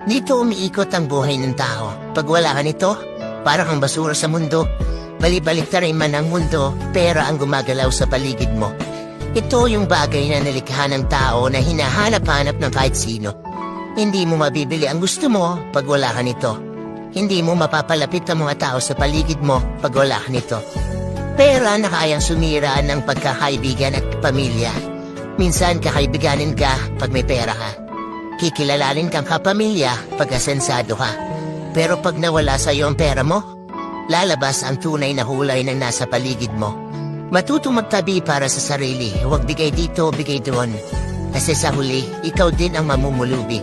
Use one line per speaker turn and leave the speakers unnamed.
Dito umiikot ang buhay ng tao. Pag wala ka nito, parang kang basura sa mundo. Balibalik-taray man ang mundo, pera ang gumagalaw sa paligid mo. Ito yung bagay na nalikha ng tao na hinahanap-hanap ng kahit sino. Hindi mo mabibili ang gusto mo pag wala ka nito. Hindi mo mapapalapit ang mga tao sa paligid mo pag wala ka nito. Pera na kayang sumira ng pagkakaibigan at pamilya. Minsan kakaibiganin ka pag may pera ka. Kikilalanin kang kapamilya pag asensado ka. Pero pag nawala sa iyo ang pera mo, lalabas ang tunay na hulay na nasa paligid mo. Matutong magtabi para sa sarili, huwag bigay dito, bigay doon. Kasi sa huli, ikaw din ang mamumulubi.